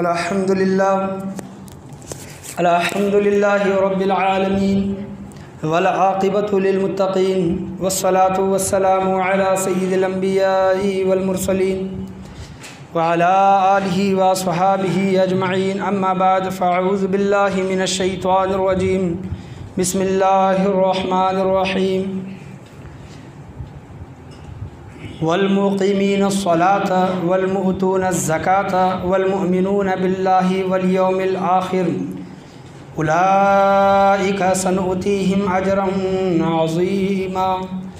अल्हम्दुलिल्लाहि रब्बिल आलमीन वल आक़िबतु लिल मुत्तक़ीन वस्सलातु वस्सलामु अला सय्यिदिल अंबिया'i वल मुरसलीन व अला आलिहि व अस्हाबिहि अजमईन अम्मा बाद फ़अऊज़ु बिल्लाहि मिनश शैतानिर रजीम बिस्मिल्लाहिर रहमानिर रहीम वल्मुक़ीमीनस सलाता वल्मुअतूनज़ ज़काता वल्मुअमिनूना बिल्लाहि वल यौमिल आख़िर उलाइका सनुतीहिम अजरन अज़ीमा।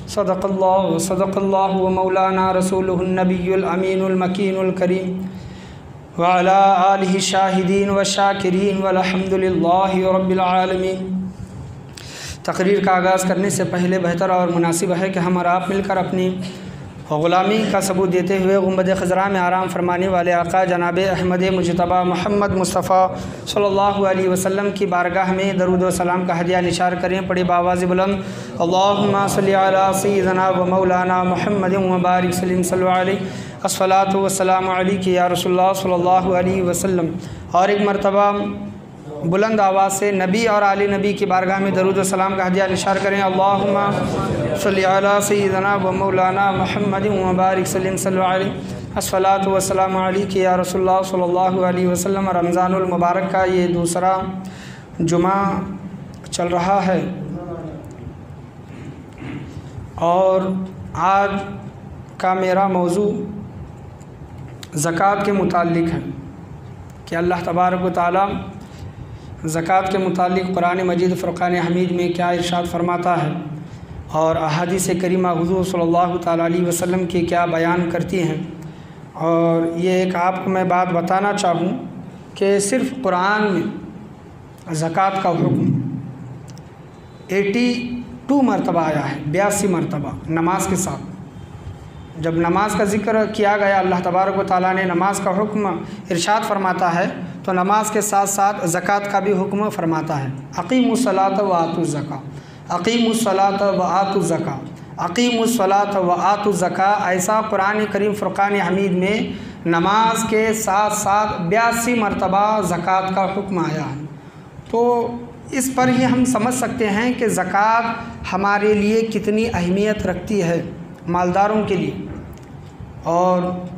सदक़ल्लाहु व मौलाना रसूलुहुन नबियुल अमीनुल मकीनुल करीम व अला आलिहि शाहिदीन व शाकिरीन वल्हम्दुलिल्लाहि रब्बिल आलमीन। तकरीर का आगाज़ करने से पहले बेहतर और मुनासिब है कि हम और आप मिलकर अपनी ग़ुलामी का सबूत देते हुए गुंबद ख़ज़रा में आराम फरमाने वाले आका जनाब अहमद मुजतबा मोहम्मद मुस्तफ़ा सल्लल्लाहु अलैहि वसल्लम की बारगाह में दरूद व सलाम का हदिया निशार करें। पढ़े बावाज़ बुलंद अल्लाहुम्मा सल्लि अला सय्यिदना व मौलाना मुहम्मद व बारिक सल्लल्लाहु अलैहि अस्सलातु वस्सलामु अलैका या रसूलल्लाह सल्लल्लाहु अलैहि वसल्लम। और एक मरतबा बुलंद आवाज़ से नबी और आले नबी की बारगाह में दरूद व सलाम का हदिया निशार करें। अल्लाहुम्मा सल्लि अला सय्यिदना व मौलाना मुहम्मद व बारिक सल्लल्लाहु अलैहि अस्सलातु वस्सलामु अलैका या रसूलल्लाह सल्लल्लाहु अलैहि वसल्लम। रमज़ानुल मुबारक का ये दूसरा जुमा चल रहा है और आज का मेरा मौजू ज़कात के मुताल्लिक़ है कि अल्लाह तबारक व तआला ज़कात के मुताल्लिक़ कुरान मजीद फ़ुरक़ान हमीद में क्या इरशाद फरमाता है और अहादीस करीमा हुज़ूर सल्लल्लाहु तआला अलैहि वसल्लम की क्या बयान करती हैं। और ये एक आपको मैं बात बताना चाहूँ कि सिर्फ़ कुरान में ज़कात का हुक्म 82 मरतबा आया है, 82 मरतबा नमाज के साथ। जब नमाज का ज़िक्र किया गया, अल्लाह तबारक व तआला ने नमाज का हुक्म इरशाद फरमाता है तो नमाज के साथ साथ ज़कात का भी हुक्म फरमाता है। अक़ीमुस्सलात व आतुज़्ज़का, अक़ीमुस्सलात व आतुज़्ज़का, अक़ीमुस्सलात व आतुज़्ज़का। ऐसा कुरान करीम फ़ुरक़ान हमीद में नमाज के साथ साथ 82 मरतबा ज़कात का हुक्म आया है। तो इस पर ही हम समझ सकते हैं कि ज़कात हमारे लिए कितनी अहमियत रखती है, मालदारों के लिए। और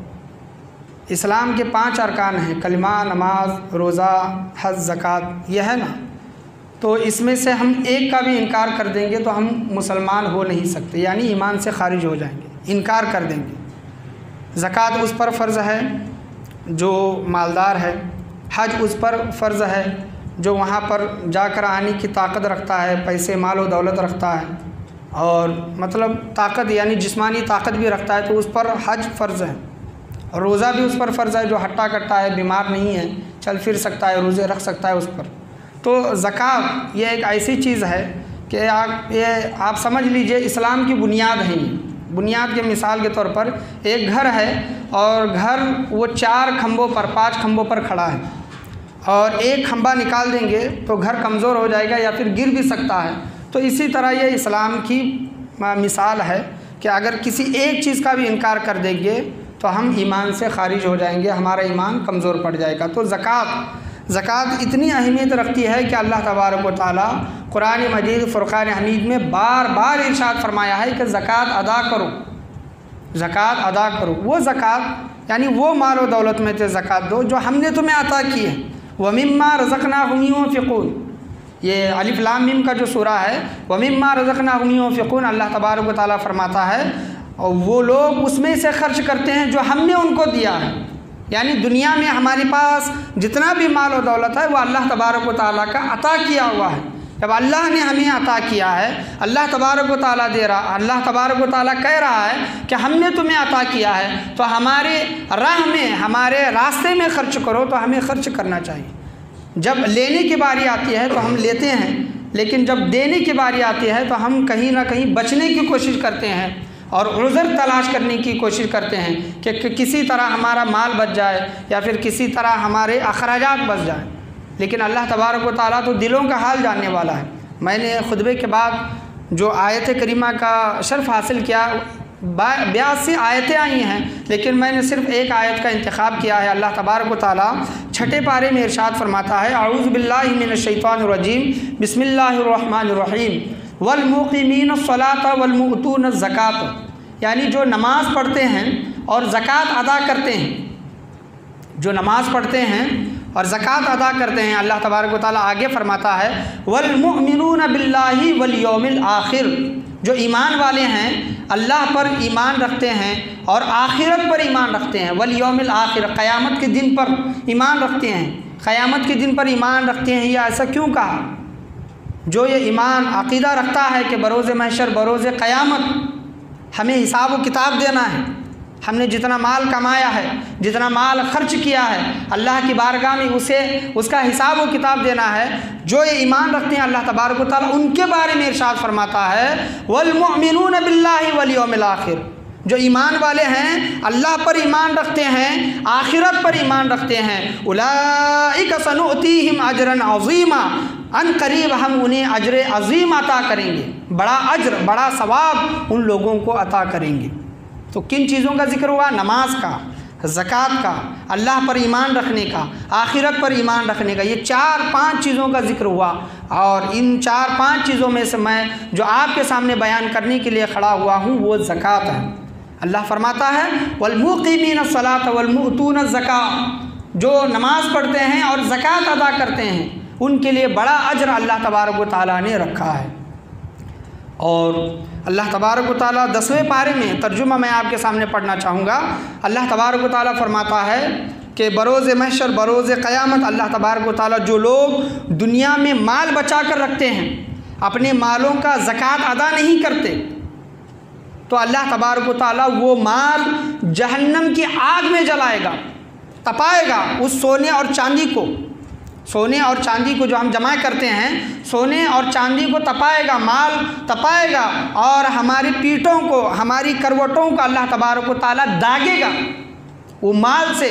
इस्लाम के 5 अरकान हैं, कलिमा, नमाज, रोज़ा, हज, ज़कात, यह है ना। तो इसमें से हम एक का भी इनकार कर देंगे तो हम मुसलमान हो नहीं सकते, यानी ईमान से खारिज हो जाएंगे, इनकार कर देंगे। ज़कात उस पर फ़र्ज़ है जो मालदार है, हज उस पर फ़र्ज़ है जो वहाँ पर जाकर आने की ताकत रखता है, पैसे माल व दौलत रखता है, और मतलब ताकत यानी जिस्मानी ताकत भी रखता है, तो उस पर हज फ़र्ज़ है। और रोज़ा भी उस पर फ़र्ज़ है जो हट्टा कट्टा है, बीमार नहीं है, चल फिर सकता है, रोज़े रख सकता है उस पर। तो ज़कात ये एक ऐसी चीज़ है कि आप समझ लीजिए इस्लाम की बुनियाद है। ये बुनियाद के मिसाल के तौर पर एक घर है और घर वो 4 खंभों पर, 5 खंभों पर खड़ा है और एक खंभा निकाल देंगे तो घर कमज़ोर हो जाएगा या फिर गिर भी सकता है। तो इसी तरह ये इस्लाम की मिसाल है कि अगर किसी एक चीज़ का भी इनकार कर देंगे तो हम ईमान से खारिज हो जाएंगे, हमारा ईमान कमज़ोर पड़ जाएगा। तो ज़कात इतनी अहमियत रखती है कि अल्लाह तबारक व तआला कुरान मजीद फ़ुरक़ान हमीद में बार बार इरशाद फरमाया है कि ज़कात अदा करो, ज़कात अदा करो। वो ज़कात यानी वो माल व दौलत में से ज़कात दो जो हमने तुम्हें अता की है। व मिम्मा रज़क़नाहुम युनफ़िक़ून, ये अलिफ लाम मीम का जो सूरा है, व मिम्मा रज़क़नाहुम युनफ़िक़ून, अल्लाह तबारक व तआला फरमाता है और वो लोग उसमें से खर्च करते हैं जो हमने उनको दिया है। यानी दुनिया में हमारे पास जितना भी माल और दौलत है वो अल्लाह तबारक व तआला का अता किया हुआ है। जब अल्लाह ने हमें अता किया है, अल्लाह तबारक व तआला दे रहा, अल्लाह तबारक व तआला कह रहा है कि हमने तुम्हें अता किया है तो हमारे राह में, हमारे रास्ते में खर्च करो, तो हमें खर्च करना चाहिए। जब लेने की बारी आती है तो हम लेते हैं, लेकिन जब देने की बारी आती है तो हम कहीं ना कहीं बचने की कोशिश करते हैं और उज़र तलाश करने की कोशिश करते हैं कि किसी तरह हमारा माल बच जाए या फिर किसी तरह हमारे अखराजात बच जाए। लेकिन अल्लाह तबारक व तआला तो दिलों का हाल जानने वाला है। मैंने खुतबे के बाद जो आयत करीमा का शर्फ हासिल किया 82 आयतें आई हैं, लेकिन मैंने सिर्फ एक आयत का इंतखाब किया है। अल्लाह तबारक व तआला छठे पारे में इरशाद फरमाता है, औज़ु बिल्लाहि मिनश शैतानिर रजीम, बिस्मिल्लाहिर रहमानिर रहीम, वल मुक़ीमीनस्सलाता वल मुअतूनज़ ज़कात। यानी जो नमाज़ पढ़ते हैं और ज़कात अदा करते हैं, जो नमाज़ पढ़ते हैं और ज़कात अदा करते हैं, अल्लाह तबारक व तआला आगे फरमाता है, वल मुअमिनून बिल्लाहि वल यौमिल आखिर। जो ईमान वाले हैं, अल्लाह पर ईमान रखते हैं और आखिरत पर ईमान रखते हैं। वल यौमिल आखिर, क़यामत के दिन पर ईमान रखते हैं। क़यामत के दिन पर ईमान रखते हैं, यह ऐसा क्यों कहा? जो ये ईमान अक़ीदा रखता है कि बरोज़ महशर, बरोज़ क़यामत हमें हिसाब व किताब देना है, हमने जितना माल कमाया है, जितना माल खर्च किया है, अल्लाह की बारगाह में उसे उसका हिसाब व किताब देना है। जो ये ईमान रखते हैं अल्लाह तबारक व तआला उनके बारे में इरशाद फरमाता है, वल मुअमिनून बिल्लाहि वल यौमिल आखिर। जो ईमान वाले हैं, अल्लाह पर ईमान रखते हैं, आखिरत पर ईमान रखते हैं, उलाइका सनुअतीहिम अजरन अज़ीमा, अन करीब हम उन्हें अजर अज़ीम अता करेंगे, बड़ा अजर, बड़ा सवाब उन लोगों को अता करेंगे। तो किन चीज़ों का जिक्र हुआ? नमाज का, ज़कात का, अल्लाह पर ईमान रखने का, आखिरत पर ईमान रखने का। ये 4-5 चीज़ों का जिक्र हुआ और इन 4-5 चीज़ों में से मैं जो आपके सामने बयान करने के लिए खड़ा हुआ हूँ वो ज़कात है। अल्लाह फरमाता है, वल मुक़ीमीनस्सलाता वल मुअतूनज़ ज़कात। जो नमाज़ पढ़ते हैं और ज़कात अदा करते हैं उनके लिए बड़ा अजर अल्लाह तबारक व तआला ने रखा है। और अल्लाह तबारक व तआला 10वें पारे में तर्जुमा मैं आपके सामने पढ़ना चाहूँगा। अल्लाह तबारक व तआला फरमाता है कि बरोज़ महशर, बरोज़ क़यामत अल्लाह तबारक व तआला जो लोग दुनिया में माल बचा कर रखते हैं, अपने मालों का ज़कात अदा नहीं करते, तो अल्लाह तबारक व तआला वो माल जहन्नम की आग में जलाएगा, तपाएगा। उस सोने और चांदी को, सोने और चांदी को जो हम जमा करते हैं, सोने और चांदी को तपाएगा, माल तपाएगा और हमारी पीठों को, हमारी करवटों को अल्लाह तबारक व तआला दागेगा वो माल से।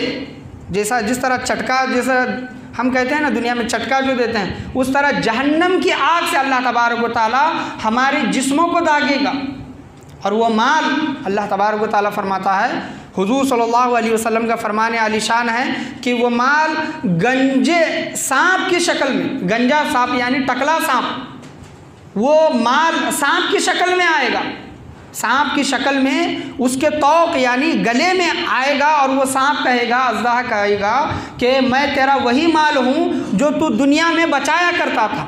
जैसा जिस तरह चटका, जैसा हम कहते हैं ना दुनिया में चटका जो देते हैं, उस तरह जहन्नम की आग से अल्लाह तबारक व तआला हमारे जिस्मों को दागेगा। और वो माल अल्लाह तबारक व तआला फरमाता है, हुजूर सल्लल्लाहु अलैहि वसल्लम का फरमान आलिशान है कि वो माल गंजे सांप की शक्ल में, गंजा सांप यानी टकला सांप, वो माल सांप की शक्ल में आएगा, सांप की शक्ल में उसके तौक यानी गले में आएगा और वो सांप कहेगा, अज़्दाह कहेगा कि मैं तेरा वही माल हूँ जो तू दुनिया में बचाया करता था,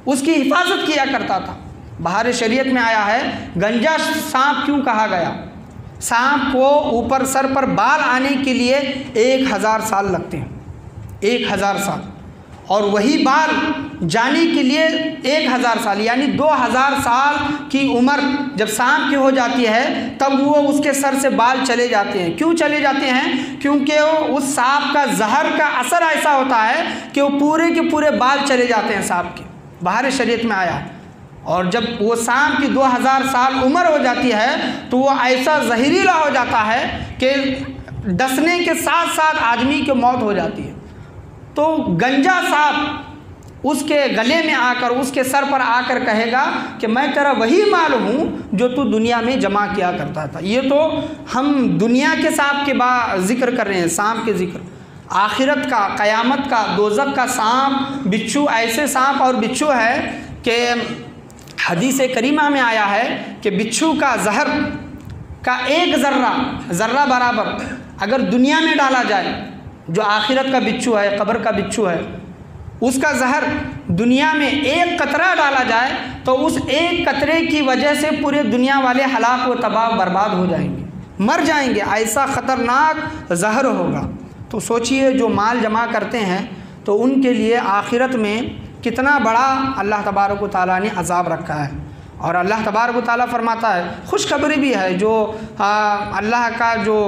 उसकी हिफाजत किया करता था। बाहर शरीयत में आया है गंजा सांप क्यों कहा गया? सांप को ऊपर सर पर बाल आने के लिए 1000 साल लगते हैं, 1000 साल, और वही बाल जाने के लिए 1000 साल यानी 2000 साल की उम्र जब सांप की हो जाती है तब वो उसके सर से बाल चले जाते हैं। क्यों चले जाते हैं? क्योंकि उस सांप का जहर का असर ऐसा होता है कि वो पूरे के पूरे बाल चले जाते हैं सांप के, बाहर शरीयत में आया है। और जब वो सांप की 2000 साल उम्र हो जाती है तो वो ऐसा जहरीला हो जाता है कि डसने के साथ साथ आदमी की मौत हो जाती है। तो गंजा सांप उसके गले में आकर, उसके सर पर आकर कहेगा कि मैं तेरा वही माल हूँ जो तू दुनिया में जमा किया करता था। ये तो हम दुनिया के सांप के जिक्र कर रहे हैं, सांप के जिक्र, आखिरत का, क़यामत का, दोज़ख का सांप, बिच्छू, ऐसे सांप और बिच्छू है कि हदीस करीमा में आया है कि बिच्छू का जहर का एक ज़र्रा बराबर अगर दुनिया में डाला जाए, जो आखिरत का बिच्छू है, कब्र का बिच्छू है, उसका जहर दुनिया में एक कतरा डाला जाए तो उस एक कतरे की वजह से पूरे दुनिया वाले हलाक व तबाह बर्बाद हो जाएंगे, मर जाएंगे। ऐसा ख़तरनाक जहर होगा। तो सोचिए जो माल जमा करते हैं तो उनके लिए आखिरत में कितना बड़ा अल्लाह तबारक व तआला ने अज़ाब रखा है। और अल्लाह तबारक व तआला फरमाता है, खुशखबरी भी है, जो अल्लाह का जो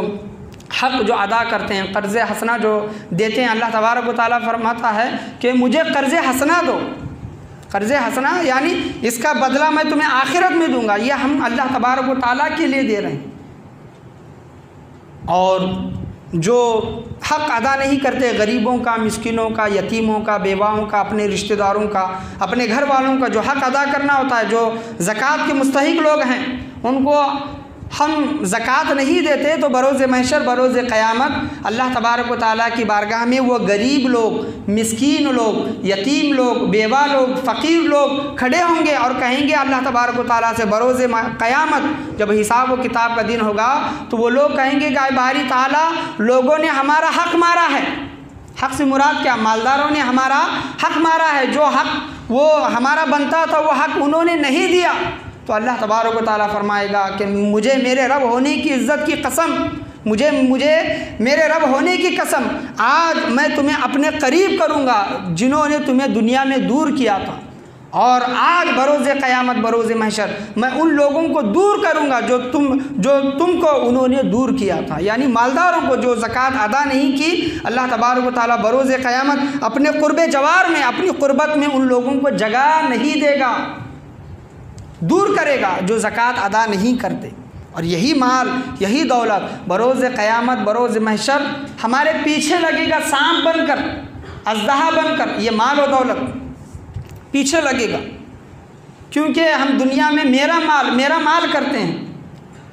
हक़ जो अदा करते हैं, कर्ज़ हसना जो देते हैं, अल्लाह तबारक व तआला फरमाता है कि मुझे कर्ज़ हसना दो। कर्ज़ हसना यानी इसका बदला मैं तुम्हें आखिरत में दूंगा। यह हम अल्लाह तबारक व तआला के लिए दे रहे हैं। और जो हक़ अदा नहीं करते, गरीबों का, मिस्किनों का, यतीमों का, बेवाओं का, अपने रिश्तेदारों का, अपने घर वालों का जो हक़ अदा करना होता है, जो ज़कात के मुस्तहिक लोग हैं, उनको हम ज़कात नहीं देते तो बरोज़ महशर बरोज़ क़यामत अल्लाह तबारक व तआला की बारगाह में वो गरीब लोग, मिस्कीन लोग, यतीम लोग, बेवा लोग, फ़कीर लोग खड़े होंगे और कहेंगे अल्लाह तबारक व तआला से बरोज़ क़यामत जब हिसाब व किताब का दिन होगा तो वो लोग कहेंगे कि बारी ताला लोगों ने हमारा हक़ मारा है। हक़ से मुराद क्या? मालदारों ने हमारा हक़ मारा है, जो हक़ वो हमारा बनता था वो हक़ उन्होंने नहीं दिया। तो अल्लाह तबारक व तआला फरमाएगा कि मुझे मेरे रब होने की इज़्ज़त की कसम, मुझे मेरे रब होने की कसम, आज मैं तुम्हें अपने करीब करूँगा जिन्होंने तुम्हें दुनिया में दूर किया था, और आज बरोज़ क़यामत बरोज़ महशर मैं उन लोगों को दूर करूँगा जो तुमको उन्होंने दूर किया था। यानी मालदारों को जो ज़कात अदा नहीं की, अल्लाह तबारक व तआला बरोज़ क़यामत अपने क़ुर्ब जवार में, अपनी क़ुर्बत में उन लोगों को जगह नहीं देगा, दूर करेगा जो ज़कात अदा नहीं करते। और यही माल, यही दौलत बरोज़ क़यामत बरोज़ महशर हमारे पीछे लगेगा, सांप बनकर, अज़दहा बनकर। ये माल और दौलत पीछे लगेगा, क्योंकि हम दुनिया में मेरा माल करते हैं,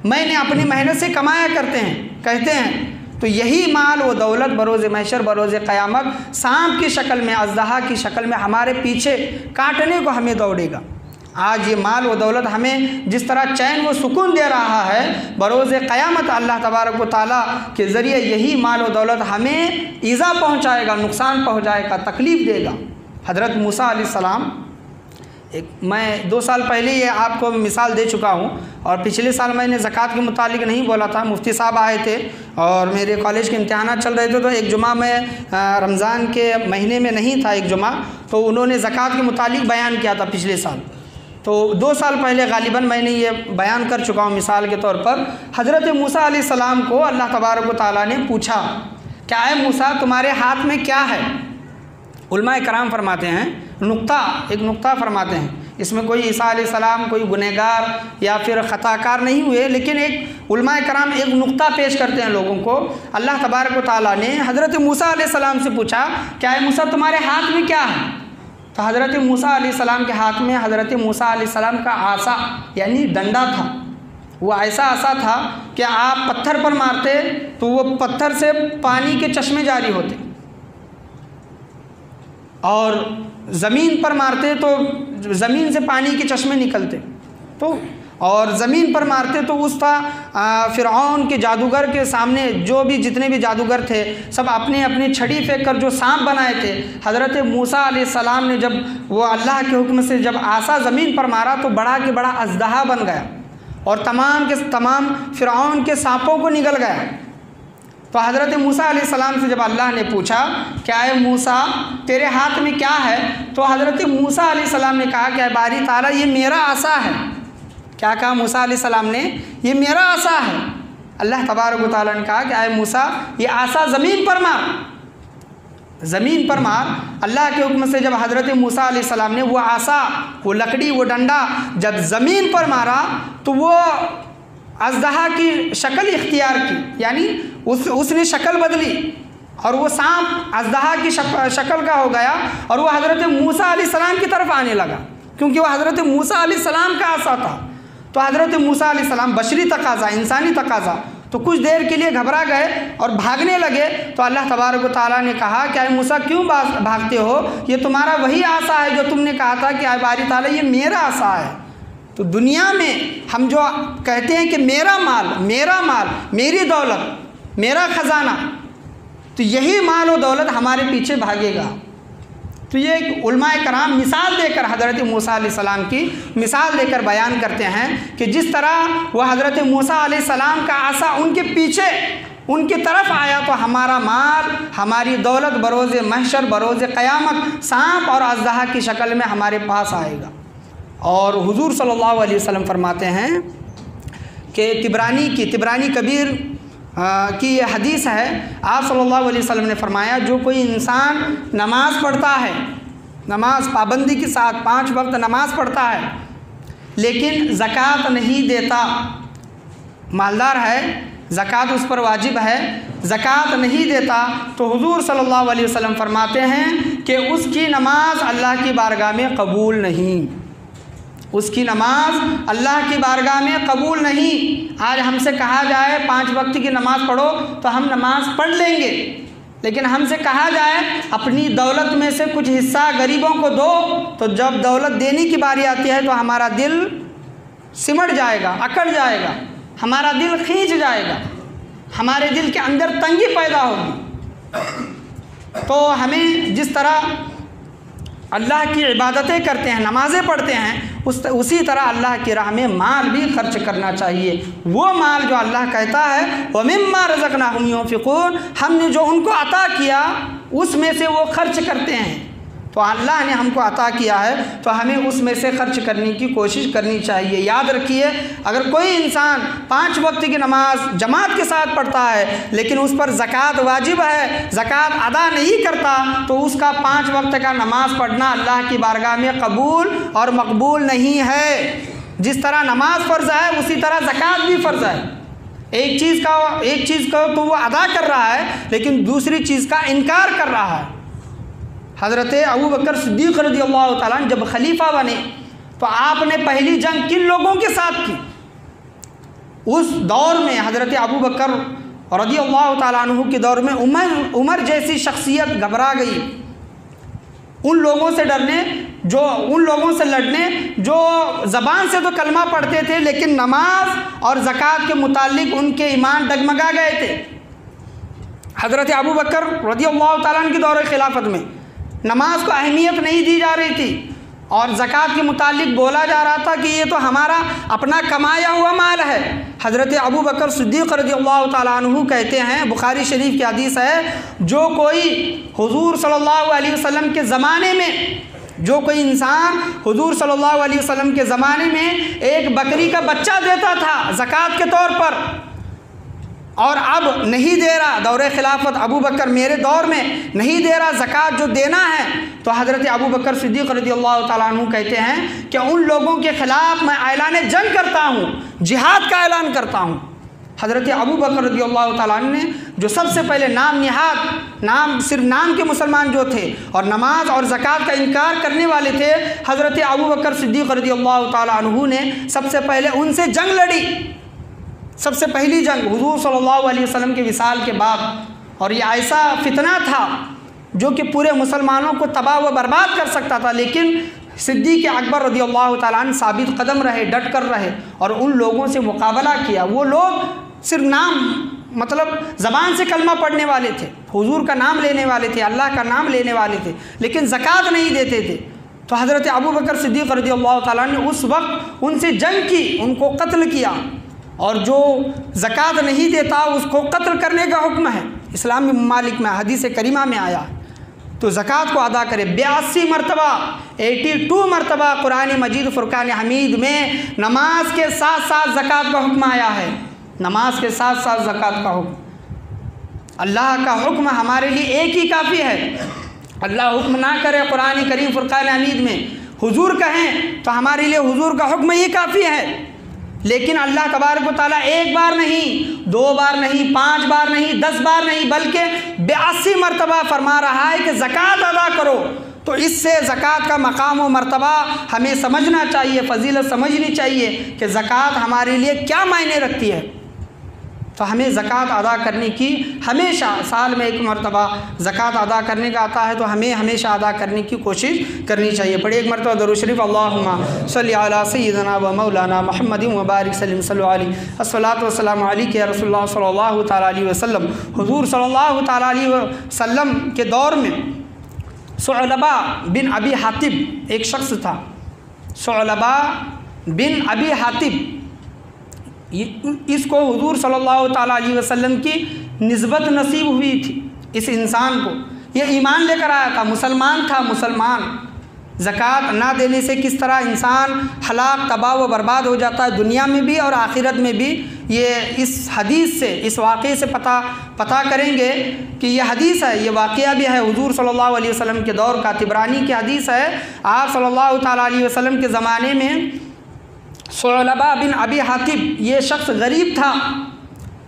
मैंने अपनी मेहनत से कमाया करते हैं, कहते हैं। तो यही माल व दौलत बरोज़ महशर बरोज़ क़यामत सांप की शक्ल में, अज़दहा की शक्ल में हमारे पीछे काटने को हमें दौड़ेगा। आज ये माल व दौलत हमें जिस तरह चैन व सुकून दे रहा है, बरोज़ क़यामत अल्लाह तबारक व तआला के ज़रिए यही माल व दौलत हमें ईज़ा पहुँचाएगा, नुकसान पहुँचाएगा, तकलीफ़ देगा। हज़रत मूसा अलैहिस्सलाम, मैं 2 साल पहले ये आपको मिसाल दे चुका हूँ, और पिछले साल मैंने ज़कात के मुतालिक नहीं बोला था। मुफ्ती साहब आए थे और मेरे कॉलेज के इम्तिहानात चल रहे थे, तो एक जुमा में रमज़ान के महीने में नहीं था, एक जुमा, तो उन्होंने ज़कात के मुतालिक बयान किया था पिछले साल। तो 2 साल पहले गालिबन मैंने ये बयान कर चुका हूँ मिसाल के तौर पर। हज़रत मूसा अलैहिस्सलाम को अल्लाह तबारक व तआला ने पूछा, क्या है मूसा तुम्हारे हाथ में क्या है? उलमाए कराम फरमाते हैं, एक नुक्ता फरमाते हैं, इसमें कोई ईसा अलैहिस्सलाम कोई गुनहगार या फिर ख़ताकार नहीं हुए, लेकिन एक उलमाए कराम एक नुक्ता पेश करते हैं लोगों को। अल्लाह तबारक व तआला ने हज़रत मूसा अलैहिस्सलाम से पूछा, क्या है मूसा तुम्हारे हाथ में क्या है? तो हज़रत मूसा अलैहिस्सलाम के हाथ में हज़रत मूसा अलैहिस्सलाम का आसा यानी डंडा था। वो ऐसा आसा था कि आप पत्थर पर मारते तो वो पत्थर से पानी के चश्मे जारी होते, और ज़मीन पर मारते तो ज़मीन से पानी के चश्मे निकलते, तो और ज़मीन पर मारते तो उस फ़िरऔन के जादूगर के सामने जो भी जितने भी जादूगर थे सब अपने अपनी छड़ी फेंक कर जो सांप बनाए थे, हज़रत मूसा अलैहिस्सलाम ने जब वो अल्लाह के हुक्म से जब आसा ज़मीन पर मारा तो बड़ा के बड़ा अज़दहा बन गया और तमाम के तमाम फ़िरऔन के सांपों को निगल गया। तो हज़रत मूसा अलैहिस्सलाम से जब अल्लाह ने पूछा, क्या है मूसा तेरे हाथ में क्या है? तो हज़रत मूसा अलैहिस्सलाम ने कहा, क्या बारी ताला ये मेरा आसा है। क्या कहा मूसा अलैहिस्सलाम ने? ये मेरा आसा है। अल्लाह तबारक व तआला ने कहा कि आए मूसा ये आसा ज़मीन पर मार, ज़मीन पर मार। अल्लाह के हुक्म से जब हज़रत मूसा अलैहिस्सलाम ने वो आसा, वो लकड़ी, वो डंडा जब ज़मीन पर मारा तो वो अज़दहा की शक्ल इख्तियार की, यानी उसने शक्ल बदली और वो सांप अज़दहा की शक्ल का हो गया और वो हज़रत मूसा अलैहिस्सलाम की तरफ आने लगा, क्योंकि वो हज़रत मूसा अलैहिस्सलाम का आसा था। तो हज़रत मूसा अलैहिस्सलाम बशरी तकाज़ा, इंसानी तकाज़ा, तो कुछ देर के लिए घबरा गए और भागने लगे। तो अल्लाह तबारक व तआला ने कहा, क्या मूसा क्यों भागते हो? ये तुम्हारा वही आसा है जो तुमने कहा था कि आए बारी ताला ये मेरा आसा है। तो दुनिया में हम जो कहते हैं कि मेरा माल, मेरी दौलत, मेरा ख़जाना, तो यही माल और दौलत हमारे पीछे भागेगा। तो ये एक उलमाए कराम मिसाल देकर हज़रत मूसा अलैहिस्सलाम की मिसाल देकर बयान करते हैं कि जिस तरह वह हज़रत मूसा अलैहिस्सलाम का आसा उनके पीछे उनकी तरफ आया तो हमारा माल, हमारी दौलत बरोज़ महशर बरोज़ क़यामत सांप और अज़दहा की शक्ल में हमारे पास आएगा। और हुज़ूर सल्लल्लाहु अलैहि वसल्लम फरमाते हैं कि तिबरानी कबीर की ये हदीस है, आप सल्लल्लाहु अलैहि वसल्लम ने फरमाया, जो कोई इंसान नमाज़ पढ़ता है, नमाज पाबंदी के साथ 5 वक्त नमाज़ पढ़ता है लेकिन ज़कात नहीं देता, मालदार है, ज़कात उस पर वाजिब है, ज़कात नहीं देता, तो हुज़ूर सल्लल्लाहु अलैहि वसल्लम फरमाते हैं कि उसकी नमाज अल्लाह की बारगाह में कबूल नहीं। उसकी नमाज अल्लाह की बारगाह में कबूल नहीं। आज हमसे कहा जाए 5 वक्त की नमाज़ पढ़ो तो हम नमाज़ पढ़ लेंगे, लेकिन हमसे कहा जाए अपनी दौलत में से कुछ हिस्सा गरीबों को दो, तो जब दौलत देने की बारी आती है तो हमारा दिल सिमट जाएगा, अकड़ जाएगा, हमारा दिल खींच जाएगा, हमारे दिल के अंदर तंगी पैदा होगी। तो हमें जिस तरह अल्लाह की इबादतें करते हैं, नमाज़ें पढ़ते हैं, उसी तरह अल्लाह की राह में माल भी खर्च करना चाहिए। वो माल जो अल्लाह कहता है व मिम्मा रज़क़नाहुम युनफ़िक़ून, हमने जो उनको अता किया उसमें से वो खर्च करते हैं। तो अल्लाह ने हमको अता किया है तो हमें उसमें से खर्च करने की कोशिश करनी चाहिए। याद रखिए, अगर कोई इंसान 5 वक्त की नमाज जमात के साथ पढ़ता है लेकिन उस पर ज़कात वाजिब है, ज़कात अदा नहीं करता, तो उसका 5 वक्त का नमाज पढ़ना अल्लाह की बारगाह में कबूल और मकबूल नहीं है। जिस तरह नमाज फ़र्ज़ है उसी तरह ज़कात भी फ़र्ज़ है। एक चीज़ का तो वो अदा कर रहा है लेकिन दूसरी चीज़ का इनकार कर रहा है। हज़रत अबू बकर सिद्दीक़ रज़ियल्लाहु ताला अन्हु जब खलीफा बने तो आपने पहली जंग किन लोगों के साथ की? उस दौर में हज़रत अबू बकर रज़ियल्लाहु ताला अन्हु के दौर में उमर जैसी शख्सियत घबरा गई उन लोगों से लड़ने जो ज़बान से तो कलमा पढ़ते थे लेकिन नमाज और ज़कात के मुतालिक उनके ईमान डगमगा गए थे। हज़रत अबू बकर रज़ियल्लाहु ताला अन्हु के दौर खिलाफत में नमाज को अहमियत नहीं दी जा रही थी और ज़कात के मुतालिक बोला जा रहा था कि ये तो हमारा अपना कमाया हुआ माल है। हज़रत अबू बकर सिद्दीक़ रज़ियल्लाहु ताला अन्हु कहते हैं, बुखारी शरीफ की हदीस है, जो कोई हुज़ूर सल्लल्लाहु अलैहि वसल्लम के ज़माने में, जो कोई इंसान हुज़ूर सल्लल्लाहु अलैहि वसल्लम के ज़माने में एक बकरी का बच्चा देता था ज़कात के तौर पर और अब नहीं दे रहा, दौरे खिलाफत अबू बकर मेरे दौर में नहीं दे रहा ज़कात जो देना है, तो हज़रत अबू बकर सिद्दीक़ रज़ियल्लाहु ताला अन्हु कहते हैं कि उन लोगों के ख़िलाफ़ मैं ऐलान जंग करता हूँ, जिहाद का ऐलान करता हूँ। हज़रत अबू बकर रज़ियल्लाहु ताला अन्हु ने जो सबसे पहले सिर्फ नाम के मुसलमान जो थे और नमाज और ज़कात का इनकार करने वाले थे, हज़रत अबू बकर सिद्दीक़ रज़ियल्लाहु ताला अन्हु ने सबसे पहले उनसे जंग लड़ी। सबसे पहली जंग हुज़ूर सल्लल्लाहु अलैहि वसल्लम के विसाल के बाद, और ये ऐसा फितना था जो कि पूरे मुसलमानों को तबाह व बर्बाद कर सकता था, लेकिन सिद्दीक़ अकबर रज़ियल्लाहु ताला अन्हु साबित कदम रहे, डट कर रहे और उन लोगों से मुकाबला किया। वो लोग सिर्फ नाम मतलब ज़बान से कलमा पढ़ने वाले थे, हुज़ूर का नाम लेने वाले थे, अल्लाह का नाम लेने वाले थे, लेकिन ज़कात नहीं देते थे। तो हज़रत अबू बकर सिद्दीक़ रज़ियल्लाहु ताला अन्हु ने उस वक्त उनसे जंग की, उनको कत्ल किया, और जो ज़कात नहीं देता उसको कत्ल करने का हुक्म है इस्लामी ममालिक में, हदीस करीमा में आया। तो ज़कात को अदा करे। 82 मरतबा 82 मरतबा कुरान मजीद फ़ुरक़ान हमीद में नमाज के साथ साथ ज़कात का हुक्म आया है। नमाज के साथ साथ ज़कात का हुक्म, अल्लाह का हुक्म हमारे लिए एक ही काफ़ी है। अल्लाह हुक्म ना करे कुरान करीम फ़ुरक़ान हमीद में हुजूर कहें तो हमारे लिए हुजूर का हुक्म ही काफ़ी है, लेकिन अल्लाह तबारक व तआला 1 बार नहीं, 2 बार नहीं, 5 बार नहीं, 10 बार नहीं, बल्कि 82 मरतबा फरमा रहा है कि ज़कात अदा करो। तो इससे ज़कात का मकाम व मर्तबा हमें समझना चाहिए, फ़जीलत समझनी चाहिए कि ज़कात हमारे लिए क्या मायने रखती है। तो हमें ज़कात अदा करने की हमेशा, साल में 1 मरतबा ज़कात अदा करने का आता है तो हमें हमेशा अदा करने की कोशिश करनी चाहिए। पढ़े 1 मरतबा दरूद शरीफ, अल्लाहुम्मा सल्लि अला सय्यिदना व मौलाना मुहम्मदिन व बारिक सल्लिम सल्लु अलैहि अस्सलातु वस्सलामु अलैका या रसूलुल्लाह सल्लल्लाहु तआला अलैहि वसल्लम। हुज़ूर सल्लल्लाहु तआला अलैहि वसल्लम के दौर में सुअलबा बिन अबी हातिब एक शख्स था। सुअलबा बिन अबी हातिब, इसको हुज़ूर सल्लल्लाहु ताला अलैहि वसल्लम की निस्बत नसीब हुई थी। इस इंसान को ये ईमान लेकर आया था, मुसलमान था। मुसलमान ज़कात ना देने से किस तरह इंसान हलाक, तबाह व बर्बाद हो जाता है दुनिया में भी और आखिरत में भी, ये इस हदीस से, इस वाक़े से पता करेंगे कि यह हदीस है, ये वाक़या भी है हुज़ूर सल्लल्लाहु अलैहि वसल्लम के दौर का। तिबरानी की हदीस है, आप सल्लल्लाहु ताला अलैहि वसल्लम के ज़माने में सुअलबा बिन अबी हातिब ये शख्स गरीब था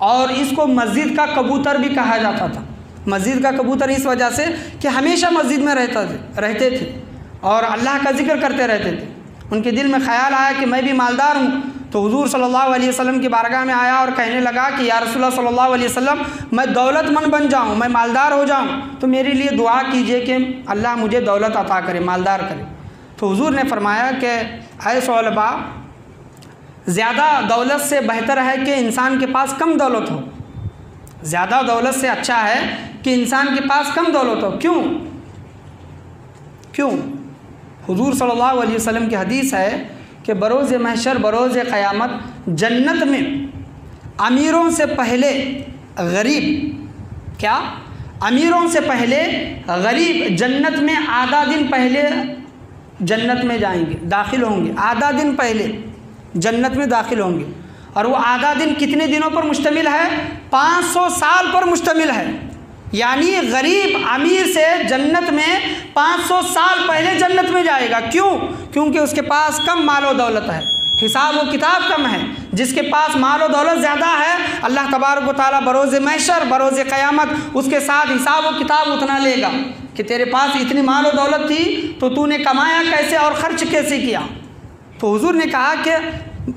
और इसको मस्जिद का कबूतर भी कहा जाता था। मस्जिद का कबूतर इस वजह से कि हमेशा मस्जिद में रहते थे और अल्लाह का जिक्र करते रहते थे। उनके दिल में ख्याल आया कि मैं भी मालदार हूँ, तो हुजूर सल्लल्लाहु अलैहि वसल्लम की बारगाह में आया और कहने लगा कि या रसूलुल्लाह सल्लल्लाहु अलैहि वसल्लम, मैं दौलतमंद बन जाऊँ, मैं मालदार हो जाऊँ, तो मेरे लिए दुआ कीजिए कि अल्लाह मुझे दौलत अता करे, मालदार करे। तो हुजूर ने फरमाया कि ऐ सौलबा, ज़्यादा दौलत से बेहतर है कि इंसान के पास कम दौलत हो। ज़्यादा दौलत से अच्छा है कि इंसान के पास कम दौलत हो। क्यों? हुजूर सल्लल्लाहु अलैहि वसल्लम की हदीस है कि बरोज़ महशर, बरोज़ क़यामत, जन्नत में अमीरों से पहले गरीब, क्या अमीरों से पहले गरीब जन्नत में आधा दिन पहले जन्नत में जाएंगे, दाखिल होंगे। आधा दिन पहले जन्नत में दाखिल होंगे। और वो आधा दिन कितने दिनों पर मुश्तमिल है? 500 साल पर मुश्तमिल है। यानी गरीब अमीर से जन्नत में 500 साल पहले जन्नत में जाएगा। क्यों? क्योंकि उसके पास कम माल व दौलत है, हिसाब व किताब कम है। जिसके पास माल व दौलत ज़्यादा है, अल्लाह तबारक व तआला बरोज़ महशर, बरोज़ क़यामत उसके साथ हिसाब व किताब उतना लेगा कि तेरे पास इतनी माल व दौलत थी तो तूने कमाया कैसे और ख़र्च कैसे किया। तो हुजूर ने कहा कि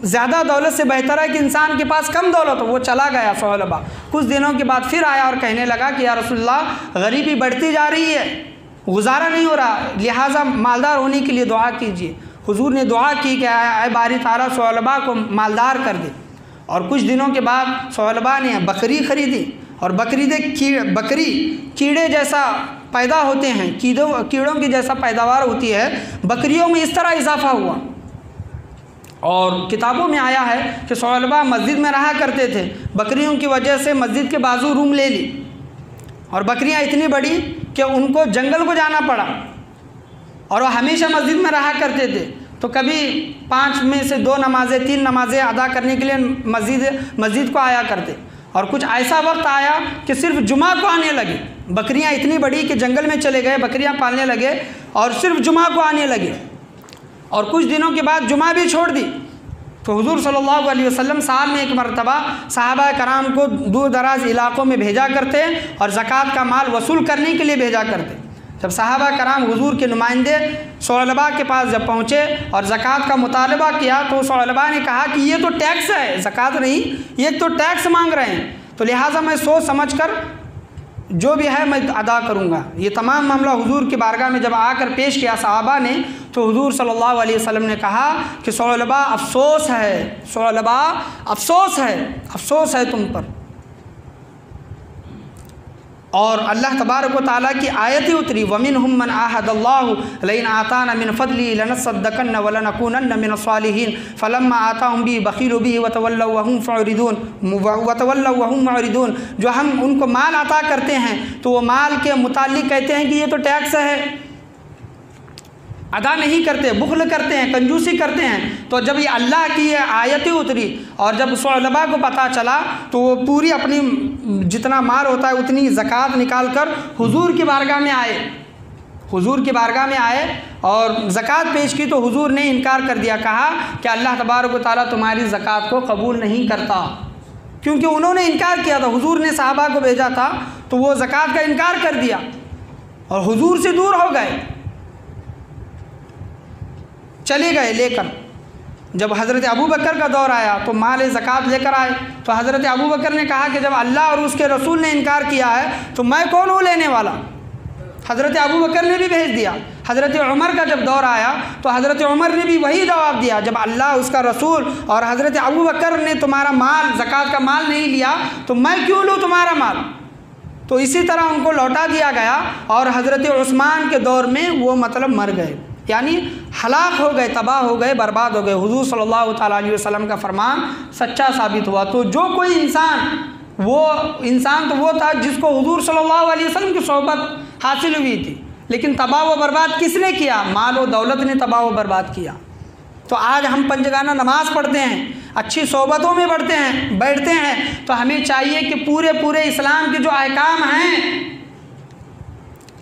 ज़्यादा दौलत से बेहतर है कि इंसान के पास कम दौलत हो। वो चला गया सौलबा। कुछ दिनों के बाद फिर आया और कहने लगा कि या रसूलल्लाह, गरीबी बढ़ती जा रही है, गुजारा नहीं हो रहा, लिहाजा मालदार होने के लिए दुआ कीजिए। हुजूर ने दुआ की कि ऐ बारी ताला सौलबा को मालदार कर दे। और कुछ दिनों के बाद सौलबा ने बकरी ख़रीदी और बकरी कीड़े जैसा पैदा होते हैं, कीड़ों की जैसा पैदावार होती है, बकरियों में इस तरह इजाफा हुआ। और किताबों में आया है कि सौलबा मस्जिद में रहा करते थे, बकरियों की वजह से मस्जिद के बाजू रूम ले ली और बकरियां इतनी बड़ी कि उनको जंगल को जाना पड़ा और वो हमेशा मस्जिद में रहा करते थे। तो कभी 5 में से 2 नमाज़ें 3 नमाज़ें अदा करने के लिए मस्जिद को आया करते। और कुछ ऐसा वक्त आया कि सिर्फ जुमा को आने लगे। बकरियां इतनी बड़ी कि जंगल में चले गए, बकरियां पालने लगे और सिर्फ जुमा को आने लगे। और कुछ दिनों के बाद जुमा भी छोड़ दी। तो हुजूर सल्लल्लाहु अलैहि वसल्लम साल में एक मरतबा सहाबा कराम को दूर दराज इलाक़ों में भेजा करते और ज़कात का माल वसूल करने के लिए भेजा करते। जब सहाबा कराम हुजूर के नुमाइंदे सौलबा के पास जब पहुँचे और ज़कात का मुतालबा किया तो सौलबा ने कहा कि ये तो टैक्स है, ज़कात नहीं, ये तो टैक्स मांग रहे हैं, तो लिहाजा मैं सोच समझ कर जो भी है मैं अदा करूँगा। ये तमाम मामला हुजूर की बारगाह में जब आकर पेश किया सहाबा ने, तो हुजूर सल्लल्लाहु अलैहि वसल्लम ने कहा कि सौलबा अफसोस है, सौलबा अफसोस है तुम पर। और अल्लाह तबारक व तआला की आयतें उतरी, वमिनहुम मन आहदल्लाहु लइन आताना मिन फदली लनसद्दक़न्न व लनकूनन्न मिनस सालिहीन फलम्मा आताहुम बिही बख़ीलू बिही वतवल्लौ वहुम मुअरिदून। जो हम उनको माल अता करते हैं तो वो माल के मुतालिक कहते हैं कि ये तो टैक्स है, अदा नहीं करते, बुख़्ल करते हैं, कंजूसी करते हैं। तो जब ये अल्लाह की ये आयतें उतरी और जब सौलबा को पता चला तो वो पूरी अपनी जितना माल होता है उतनी ज़कात निकाल कर हुजूर की बारगाह में आए, और ज़कात पेश की। तो हुजूर ने इनकार कर दिया, कहा कि अल्लाह तबारक व तआला तुम्हारी ज़कात को कबूल नहीं करता, क्योंकि उन्होंने इनकार किया था। हुजूर ने सहाबा को भेजा था तो वो ज़कात का इनकार कर दिया और हुजूर से दूर हो गए, चले गए लेकर। जब हज़रत अबू बकर का दौर आया तो माल ज़कात लेकर आए। तो हज़रत अबू बकर ने कहा कि जब अल्लाह और उसके रसूल ने इनकार किया है तो मैं कौन हूँ लेने वाला। हज़रत अबू बकर ने भी भेज दिया। हज़रत उमर का जब दौर आया तो हज़रत उमर ने भी वही जवाब दिया, जब अल्लाह उसका रसूल और हज़रत अबू बकर ने तुम्हारा माल ज़कात का माल नहीं लिया तो मैं क्यों लूँ तुम्हारा माल। तो इसी तरह उनको लौटा दिया गया और हज़रत उस्मान के दौर में वो मतलब मर गए, यानी हलाक हो गए, तबाह हो गए, बर्बाद हो गए। हुजूर सल्लल्लाहु ताला अलैहि वसल्लम का फरमान सच्चा साबित हुआ। तो जो कोई इंसान तो वो था जिसको हुजूर सल्लल्लाहु अलैहि वसल्लम की सोहबत हासिल हुई थी, लेकिन तबाह व बर्बाद किसने किया? माल व दौलत ने तबाह व बर्बाद किया। तो आज हम पंजगाना नमाज़ पढ़ते हैं, अच्छी सोहबतों में बैठते हैं, तो हमें चाहिए कि पूरे इस्लाम के जो अहकाम हैं,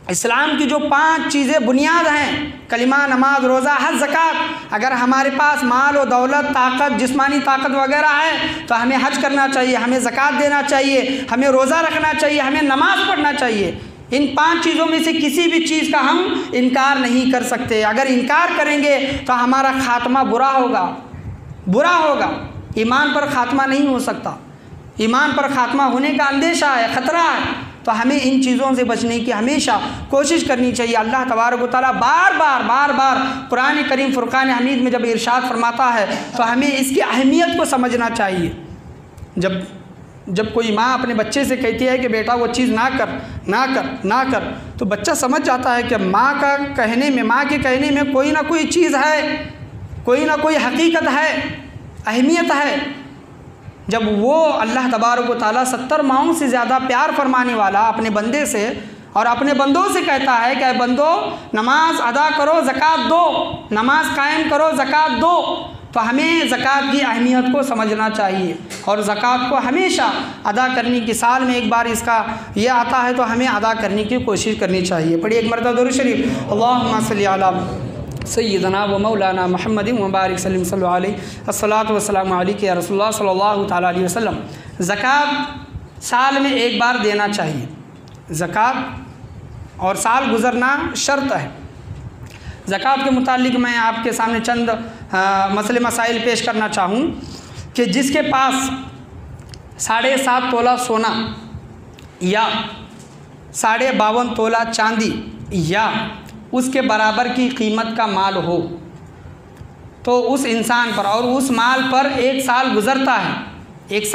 इस्लाम की जो 5 चीज़ें बुनियाद हैं, कलिमा, नमाज, रोज़ा, हज, ज़कात, अगर हमारे पास माल और दौलत, ताकत, जिस्मानी ताकत वगैरह है तो हमें हज करना चाहिए, हमें ज़कात देना चाहिए, हमें रोज़ा रखना चाहिए, हमें नमाज़ पढ़ना चाहिए। इन 5 चीज़ों में से किसी भी चीज़ का हम इनकार नहीं कर सकते। अगर इनकार करेंगे तो हमारा खात्मा बुरा होगा, बुरा होगा। ईमान पर खात्मा नहीं हो सकता, ईमान पर खात्मा होने का अंदेशा है, ख़तरा है। तो हमें इन चीज़ों से बचने की हमेशा कोशिश करनी चाहिए। अल्लाह तबारक व तआला बार बार कुरान करीम फुरक़ान हमीद में जब इरशाद फरमाता है तो हमें इसकी अहमियत को समझना चाहिए। जब कोई माँ अपने बच्चे से कहती है कि बेटा वो चीज़ ना कर, तो बच्चा समझ जाता है कि माँ के कहने में कोई ना कोई चीज़ है, कोई ना कोई हकीकत है, अहमियत है। जब वो अल्लाह तबारक व तआला 70 माओं से ज़्यादा प्यार फरमाने वाला अपने बंदे से और अपने बंदों से कहता है कि बंदो नमाज अदा करो, ज़कात दो, नमाज कायम करो, ज़कात दो, तो हमें ज़कात की अहमियत को समझना चाहिए और ज़कात को हमेशा अदा करने की, साल में एक बार इसका ये आता है तो हमें अदा करने की कोशिश करनी चाहिए। पढ़िए एक मरतबा दुरूद शरीफ, अल्लाहुम्मा सल्ली अला सय्यदना व मौलाना मुहम्मदिन व बारिक सल्लल्लाहु अलैहि अस्सलातु वस्सलामु अलैका या रसूलुल्लाह सल्लल्लाहु तआला अलैहि वसल्लम। ज़कात साल में एक बार देना चाहिए, ज़कात और साल गुज़रना शर्त है। ज़कात के मुतालिक मैं आपके सामने चंद मसले मसाइल पेश करना चाहूँ कि जिसके पास 7.5 तोला सोना या 52.5 तोला चांदी या उसके बराबर की कीमत का माल हो तो उस इंसान पर और उस माल पर 1 साल गुज़रता है, 1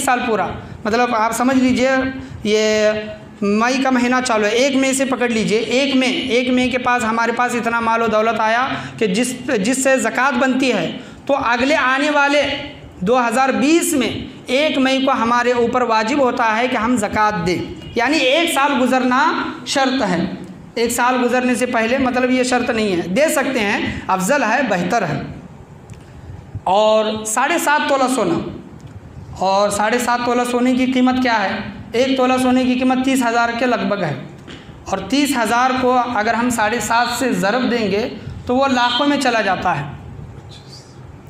साल पूरा, मतलब आप समझ लीजिए ये मई का महीना चालू है, 1 मई से पकड़ लीजिए, 1 मई के पास हमारे पास इतना माल और दौलत आया कि जिससे ज़कात बनती है, तो अगले आने वाले 2020 में 1 मई को हमारे ऊपर वाजिब होता है कि हम ज़कात दें। यानी 1 साल गुज़रना शर्त है। 1 साल गुज़रने से पहले मतलब ये शर्त नहीं है, दे सकते हैं, अफजल है, बेहतर है। और 7.5 तोला सोना, और 7.5 तोला सोने की कीमत क्या है? 1 तोला सोने की कीमत 30,000 के लगभग है, और 30,000 को अगर हम 7.5 से ज़रब देंगे तो वो लाखों में चला जाता है,